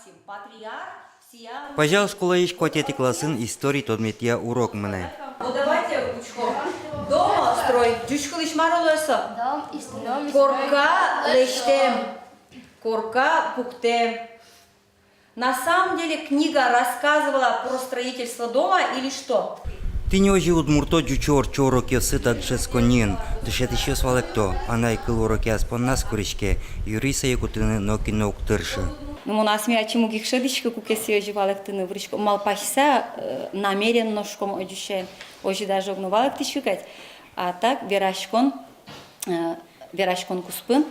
Максим, патриарх всея... Пожал школа иш котети классын истории тодметия урок мене. Вот давайте учко. Дома строй. Дючку лишь маролоса. Корка лештем. Корка пуктем. На самом деле книга рассказывала про строительство дома или что? Ты не ожи удмурто дючор чороки сыта джесконин. Дышет еще свалекто. Она и кыл уроки аспон нас куричке. Юриса якутыны ноки нок тырши. Ну, у нас мя чему гикшедичка кукеси оживалек ты вричко. Мал пахиса намеренно шком одюшен. Ожи даже огнувалек ты щукать. А так верашкон куспын.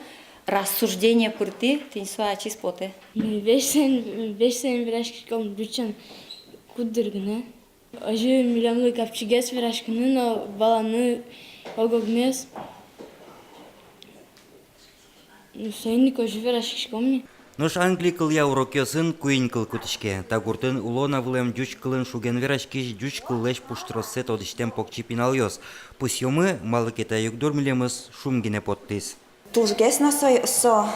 Рассуждение пырты, ты не своя чиспоты. Beş sen viraşkım bütün kudurgunu. Acı milyonlu kapçıges viraşkının o balanı ogogmes. Sen kocu viraşkım mı? Нож Англии кыл я уроки сын куин кыл кутышке. Тагуртын улона влем дюч кылын шуген верашкиш дюч кыллеш пуштросет одиштем покчи пинал йос. Пусьёмы малыкета югдур милемыз шумгине подтис. Тужгесно со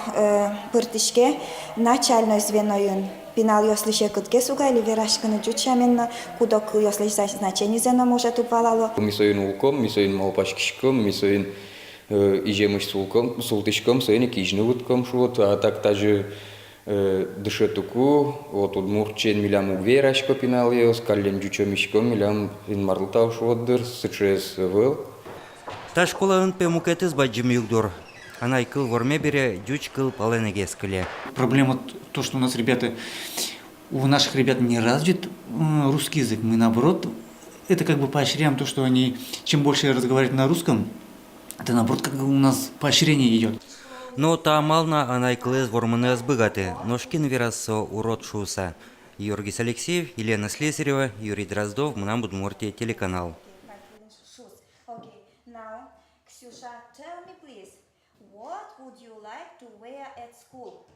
пыртышке начальной звеноюн пинал ёслыше кыткес уга или верашканы дючаменно кудок ёслыш значение зено может упалало. Мисоин улком, мисоин малпашкишком, мисоин ижемыш султышком, соин кижны утком шут, а так даже дышетуку, вот удмурчен милям угверашко пинал ёс, каллен дючомишком милям инмарлтау шутдыр, сычес выл. Та школа пемукетис баджим югдур. Она и кыл ворме бере, дюч кыл паленеге скале. Проблема то, что у наших ребят не развит русский язык. Мы наоборот, это как бы поощряем то, что они, чем больше разговаривают на русском, это наоборот как бы у нас поощрение идет. Но та мална она и кылыз ворманы азбыгаты. Ножкин верасо урод шуса. Георгий Алексеев, Елена Слесарева, Юрий Дроздов, Мнам Удмуртия, телеканал. Okay, now, Ksyusha, tell me please, what would you like to wear at school?